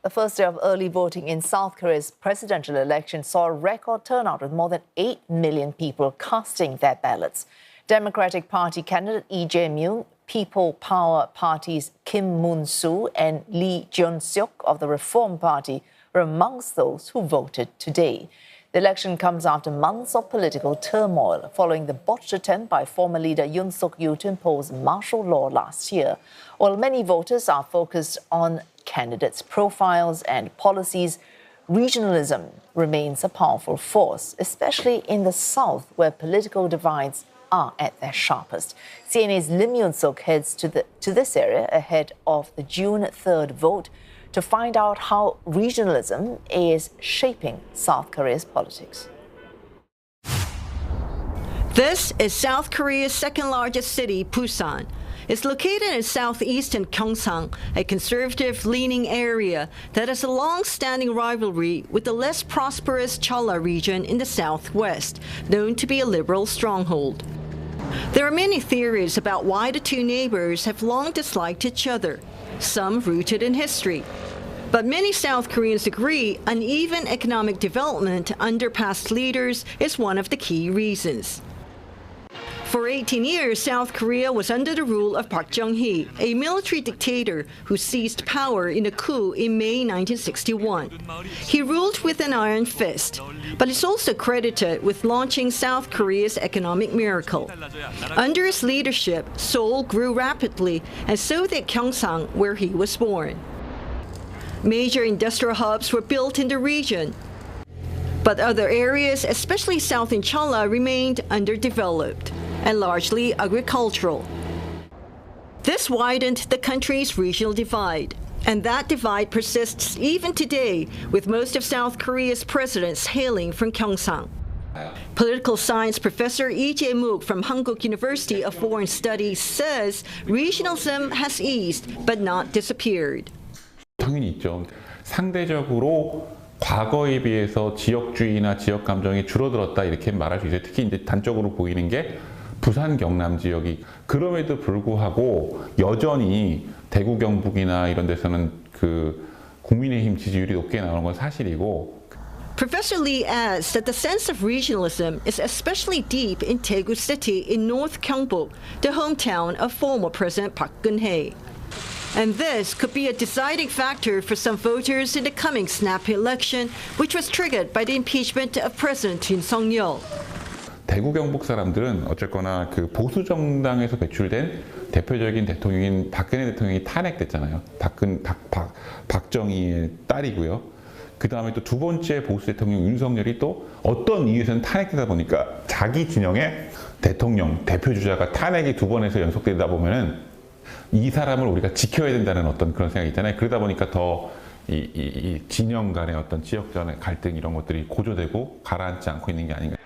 The first day of early voting in South Korea's presidential election saw a record turnout with more than 8 million people casting their ballots. Democratic Party candidate Lee Jae-myung, People Power Party's Kim Moon-soo and Lim Yun Suk of the Reform Party were amongst those who voted today. The election comes after months of political turmoil following the botched attempt by former leader Yoon Suk Yeol to impose martial law last year. While many voters are focused on candidates' profiles and policies, regionalism remains a powerful force, especially in the South, where political divides are at their sharpest. CNA's Lim Yun Suk heads to this area ahead of the June 3rd vote to find out how regionalism is shaping South Korea's politics. This is South Korea's second-largest city, Busan. It's located in southeastern Gyeongsang, a conservative-leaning area that has a long-standing rivalry with the less prosperous Cholla region in the southwest, known to be a liberal stronghold. There are many theories about why the two neighbors have long disliked each other, some rooted in history. But many South Koreans agree uneven economic development under past leaders is one of the key reasons. For 18 years, South Korea was under the rule of Park Chung-hee, a military dictator who seized power in a coup in May 1961. He ruled with an iron fist, but is also credited with launching South Korea's economic miracle. Under his leadership, Seoul grew rapidly, and so did Gyeongsang, where he was born. Major industrial hubs were built in the region, but other areas, especially south in Cholla, remained underdeveloped and largely agricultural. This widened the country's regional divide, and that divide persists even today, with most of South Korea's presidents hailing from Gyeongsang. Political science professor Lee Jae-myung from Hankuk University of Foreign Studies says regionalism has eased but not disappeared. 당연히 있죠. 상대적으로 과거에 비해서 지역주의나 지역 감정이 줄어들었다 이렇게 말할 수 있어요. 특히 이제 단적으로 보이는 게 부산 경남 지역이 그럼에도 불구하고 여전히 대구 경북이나 이런 데서는 그 국민의힘 지지율이 높게 나오는 건 사실이고. Professor Lee adds that the sense of regionalism is especially deep in Daegu City in North Gyeongbuk, the hometown of former President Park Geun-hye. And this could be a deciding factor for some voters in the coming snap election, which was triggered by the impeachment of President Yoon Suk Yeol. 대구 경북 사람들은 어쨌거나 그 보수 정당에서 배출된 대표적인 대통령인 박근혜 대통령이 탄핵됐잖아요. 박정희의 딸이고요. 그 다음에 또 두 번째 보수 대통령 윤석열이 또 어떤 이유에서는 탄핵되다 보니까 자기 진영의 대통령 대표 주자가 탄핵이 두 번에서 연속되다 보면은 이 사람을 우리가 지켜야 된다는 어떤 그런 생각이 있잖아요. 그러다 보니까 더 이 진영 간의 어떤 지역간의 갈등 이런 것들이 고조되고 가라앉지 않고 있는 게 아닌가.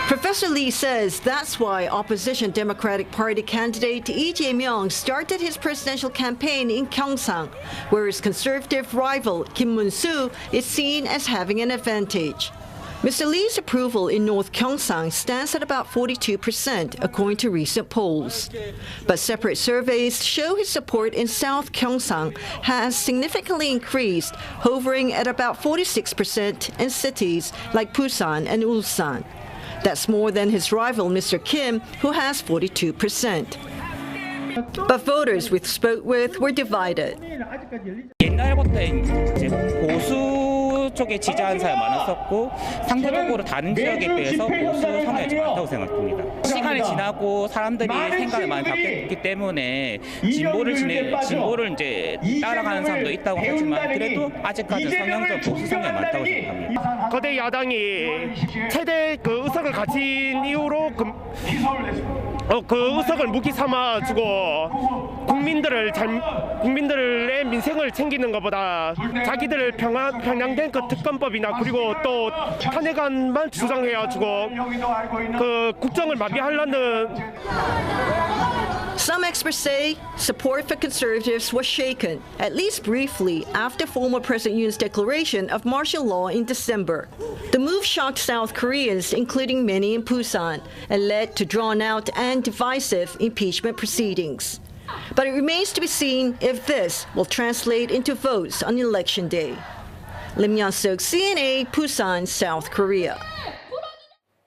Professor Lee says that's why opposition Democratic Party candidate Lee Jae-myung started his presidential campaign in Gyeongsang, where his conservative rival Kim Moon-soo is seen as having an advantage. Mr. Lee's approval in North Gyeongsang stands at about 42%, according to recent polls. But separate surveys show his support in South Gyeongsang has significantly increased, hovering at about 46% in cities like Busan and Ulsan. That's more than his rival, Mr. Kim, who has 42%. But voters we spoke with were divided. 옛날부터 이제 보수 쪽에 지지하는 사람이 많았었고 상대적으로 다른 지역에 비해서 보수 성향이 좀 많다고 생각합니다. 시간이 지나고 사람들이 생각이 많이 바뀌었기 때문에 진보를 이제 따라가는 사람도 있다고 하지만 그래도 아직까지 성향적 보수 성향이 많다고 생각합니다. 거대 야당이 최대 그 의석을 가진 이후로 그 의석을 무기 삼아주고 국민들의 민생을 챙기는 것보다 자기들 편향된 그 특검법이나 그리고 또 탄핵안만 주장해가지고 그 국정을 마비하려는. Some experts say support for conservatives was shaken, at least briefly, after former President Yoon's declaration of martial law in December. The move shocked South Koreans, including many in Busan, and led to drawn-out and divisive impeachment proceedings. But it remains to be seen if this will translate into votes on Election Day. Lim Yun Suk, CNA, Busan, South Korea.